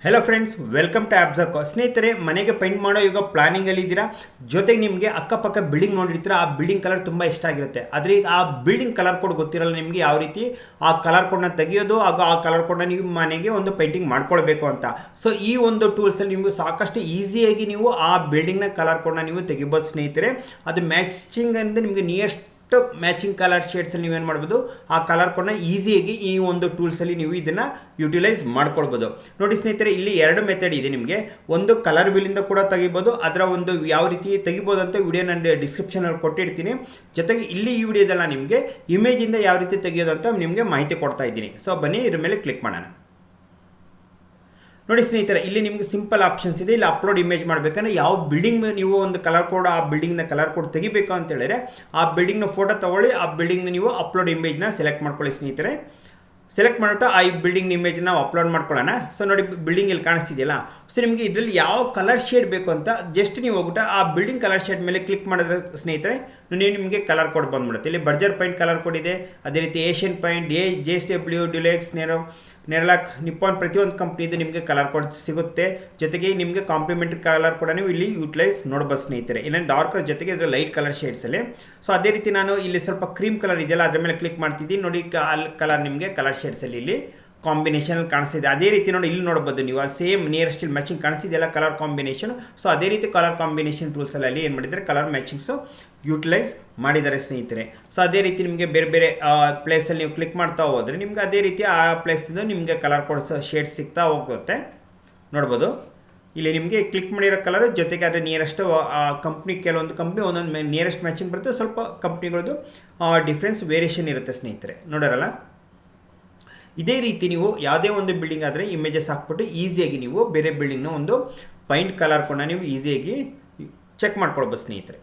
Hello friends, welcome to ಆಬ್ಸರ್ಕೋ. ಸ್ನೇಹಿತರೆ, ಮನೆಗೆ ಪೇಂಟ್ ಮಾಡೋ ಈಗ ಪ್ಲಾನಿಂಗಲ್ಲಿ ಇದ್ದೀರಾ. ಜೊತೆಗೆ ನಿಮಗೆ ಅಕ್ಕಪಕ್ಕ ಬಿಲ್ಡಿಂಗ್ ನೋಡಿರ್ತೀರ, ಆ ಬಿಲ್ಡಿಂಗ್ ಕಲರ್ ತುಂಬ ಇಷ್ಟ ಆಗಿರುತ್ತೆ. ಆದರೆ ಈಗ ಆ ಬಿಲ್ಡಿಂಗ್ ಕಲರ್ ಕೋಡ್ ಗೊತ್ತಿರಲ್ಲ ನಿಮಗೆ, ಯಾವ ರೀತಿ ಆ ಕಲರ್ ಕೋಡ್ನ ತೆಗೆಯೋದು ಹಾಗೂ ಆ ಕಲರ್ ಕೋಡ್ನ ನೀವು ಮನೆಗೆ ಒಂದು ಪೇಂಟಿಂಗ್ ಮಾಡ್ಕೊಳ್ಬೇಕು ಅಂತ. ಸೊ ಈ ಒಂದು ಟೂಲ್ಸಲ್ಲಿ ನೀವು ಸಾಕಷ್ಟು ಈಸಿಯಾಗಿ ನೀವು ಆ ಬಿಲ್ಡಿಂಗ್ನ ಕಲರ್ ಕೋಡ್ನ ನೀವು ತೆಗಿಬೋದು ಸ್ನೇಹಿತರೆ. ಅದು ಮ್ಯಾಚಿಂಗ್ ಅಂದರೆ ನಿಮಗೆ ನಿಯರೆಸ್ಟ್ ಮ್ಯಾಚಿಂಗ್ ಕಲರ್ ಶೇಡ್ಸಲ್ಲಿ ನೀವೇನು ಮಾಡ್ಬೋದು, ಆ ಕಲರ್ ಕೋಡ್ನ ಈಸಿಯಾಗಿ ಈ ಒಂದು ಟೂಲ್ಸಲ್ಲಿ ನೀವು ಇದನ್ನು ಯುಟಿಲೈಸ್ ಮಾಡ್ಕೊಳ್ಬೋದು. ನೋಡಿ ಸ್ನೇಹಿತರೆ, ಇಲ್ಲಿ ಎರಡು ಮೆಥಡ್ ಇದೆ ನಿಮಗೆ. ಒಂದು ಕಲರ್ ಬಿಲ್ಲಿಂದ ಕೂಡ ತೆಗಿಬೋದು, ಅದರ ಒಂದು ಯಾವ ರೀತಿ ತೆಗಿಬೋದು ಅಂತ ವಿಡಿಯೋ ನಾನು ಡಿಸ್ಕ್ರಿಪ್ಷನಲ್ಲಿ ಕೊಟ್ಟಿರ್ತೀನಿ. ಜೊತೆಗೆ ಇಲ್ಲಿ ಈ ವಿಡಿಯೋದಲ್ಲ ನಿಮಗೆ ಇಮೇಜಿಂದ ಯಾವ ರೀತಿ ತೆಗೆಯೋದು ಅಂತ ನಿಮಗೆ ಮಾಹಿತಿ ಕೊಡ್ತಾ ಇದ್ದೀನಿ. ಸೊ ಬನ್ನಿ ಇದ್ರ ಮೇಲೆ ಕ್ಲಿಕ್ ಮಾಡೋಣ. ನೋಡಿ ಸ್ನೇಹಿತರೆ, ಇಲ್ಲಿ ನಿಮಗೆ ಸಿಂಪಲ್ ಆಪ್ಷನ್ಸ್ ಇದೆ. ಇಲ್ಲಿ ಅಪ್ಲೋಡ್ ಇಮೇಜ್ ಮಾಡಬೇಕಂದ್ರೆ ಯಾವ ಬಿಲ್ಡಿಂಗ್ ನೀವು ಒಂದು ಕಲರ್ ಕೋಡ್, ಆ ಬಿಲ್ಡಿಂಗ್ನ ಕಲರ್ ಕೋಡ್ ತೆಗಿಬೇಕು ಅಂತ ಹೇಳಿದ್ರೆ ಆ ಬಿಲ್ಡಿಂಗ್ನ ಫೋಟೋ ತೊಗೊಳ್ಳಿ, ಆ ಬಿಲ್ಡಿಂಗ್ನ ನೀವು ಅಪ್ಲೋಡ್ ಇಮೇಜ್ನ ಸೆಲೆಕ್ಟ್ ಮಾಡ್ಕೊಳ್ಳಿ ಸ್ನೇಹಿತರೆ. ಸೆಲೆಕ್ಟ್ ಮಾಡಿಬಿಟ್ಟು ಆ ಬಿಲ್ಡಿಂಗ್ ಇಮೇಜ್ ನಾವು ಅಪ್ಲೋಡ್ ಮಾಡ್ಕೊಳ್ಳೋಣ. ಸೊ ನೋಡಿ, ಬಿಲ್ಡಿಂಗ್ ಇಲ್ಲಿ ಕಾಣಿಸ್ತಿದೆಯಲ್ಲ. ಸೊ ನಿಮಗೆ ಇದರಲ್ಲಿ ಯಾವ ಕಲರ್ ಶೇಡ್ ಬೇಕು ಅಂತ ಜಸ್ಟ್ ನೀವು ಹೋಗ್ಬಿಟ್ಟು ಆ ಬಿಲ್ಡಿಂಗ್ ಕಲರ್ ಶೇಡ್ ಮೇಲೆ ಕ್ಲಿಕ್ ಮಾಡಿದ್ರೆ ಸ್ನೇಹಿತರೆ ನಿಮಗೆ ಕಲರ್ ಕೋಡ್ ಬಂದ್ಬಿಡುತ್ತೆ. ಇಲ್ಲಿ ಬರ್ಜರ್ ಪೈಂಟ್ ಕಲರ್ ಕೋಡ್ ಇದೆ, ಅದೇ ರೀತಿ ಏಷ್ಯನ್ ಪೈಂಟ್, JSW, ಡ್ಯುಲೆಕ್ಸ್, ನೆರಲಾಕ್, ನಿಪ್ಪಾನ್, ಪ್ರತಿಯೊಂದು ಕಂಪ್ನಿದು ನಿಮಗೆ ಕಲರ್ ಕೋಡ್ ಸಿಗುತ್ತೆ. ಜೊತೆಗೆ ನಿಮಗೆ ಕಾಂಪ್ಲಿಮೆಂಟ್ರಿ ಕಲರ್ ಕೂಡ ನೀವು ಇಲ್ಲಿ ಯೂಟಿಲೈಸ್ ನೋಡ್ಬೋದು ಸ್ನೇಹಿತರೆ. ಇಲ್ಲ ಡಾರ್ಕ್ ಜೊತೆಗೆ ಇದರ ಲೈಟ್ ಕಲರ್ ಶೇಡ್ಸಲ್ಲಿ. ಸೊ ಅದೇ ರೀತಿ ನಾನು ಇಲ್ಲಿ ಸ್ವಲ್ಪ ಕ್ರೀಮ್ ಕಲರ್ ಇದೆಯಲ್ಲ ಅದ್ರ ಮೇಲೆ ಕ್ಲಿಕ್ ಮಾಡ್ತಿದ್ದೀನಿ. ನೋಡಿ, ಅಲ್ಲಿ ಕಲರ್ ನಿಮಗೆ ಕಲರ್ ಶೇಡ್ಸಲ್ಲಿ ಇಲ್ಲಿ ಕಾಂಬಿನೇಷನಲ್ಲಿ ಕಾಣಿಸ್ತಿದೆ. ಅದೇ ರೀತಿ ನೋಡಿ, ಇಲ್ಲಿ ನೋಡ್ಬೋದು ನೀವು ಸೇಮ್ ನಿಯರೆಸ್ಟ್ ಇಲ್ಲಿ ಮ್ಯಾಚಿಂಗ್ ಕಾಣಿಸ್ತಿದೆಯಲ್ಲ ಕಲರ್ ಕಾಂಬಿನೇಷನ್. ಸೊ ಅದೇ ರೀತಿ ಕಲರ್ ಕಾಂಬಿನೇಷನ್ ಟೂಲ್ಸಲ್ಲಿ ಏನು ಮಾಡಿದ್ದಾರೆ, ಕಲರ್ ಮ್ಯಾಚಿಂಗ್ಸು ಯೂಟಿಲೈಸ್ ಮಾಡಿದ್ದಾರೆ ಸ್ನೇಹಿತರೆ. ಸೊ ಅದೇ ರೀತಿ ನಿಮಗೆ ಬೇರೆ ಬೇರೆ ಪ್ಲೇಸಲ್ಲಿ ನೀವು ಕ್ಲಿಕ್ ಮಾಡ್ತಾ ಹೋದರೆ ನಿಮ್ಗೆ ಅದೇ ರೀತಿ ಆ ಪ್ಲೇಸ್ದಿಂದ ನಿಮಗೆ ಕಲರ್ ಕೋಡ್ಸ್ ಶೇಡ್ಸ್ ಸಿಗ್ತಾ ಹೋಗುತ್ತೆ. ನೋಡ್ಬೋದು, ಇಲ್ಲಿ ನಿಮಗೆ ಕ್ಲಿಕ್ ಮಾಡಿರೋ ಕಲರ್ ಜೊತೆಗೆ ಅದರ ನಿಯರೆಸ್ಟ್ ಕಂಪ್ನಿ, ಕೆಲವೊಂದು ಕಂಪ್ನಿ ಒಂದೊಂದು ನಿಯರೆಸ್ಟ್ ಮ್ಯಾಚಿಂಗ್ ಬರುತ್ತೆ, ಸ್ವಲ್ಪ ಕಂಪ್ನಿಗಳದ್ದು ಡಿಫ್ರೆನ್ಸ್ ವೇರಿಯೇಷನ್ ಇರುತ್ತೆ ಸ್ನೇಹಿತರೆ. ನೋಡೋರಲ್ಲ, ಇದೇ ರೀತಿ ನೀವು ಯಾವುದೇ ಒಂದು ಬಿಲ್ಡಿಂಗ್ ಆದರೆ ಇಮೇಜಸ್ ಹಾಕ್ಬಿಟ್ಟು ಈಸಿಯಾಗಿ ನೀವು ಬೇರೆ ಬಿಲ್ಡಿಂಗ್ನ ಒಂದು ಪೈಂಟ್ ಕಲರ್ ಕೂಡ ನೀವು ಈಸಿಯಾಗಿ ಚೆಕ್ ಮಾಡ್ಕೊಳ್ಬೋದು ಸ್ನೇಹಿತರೆ.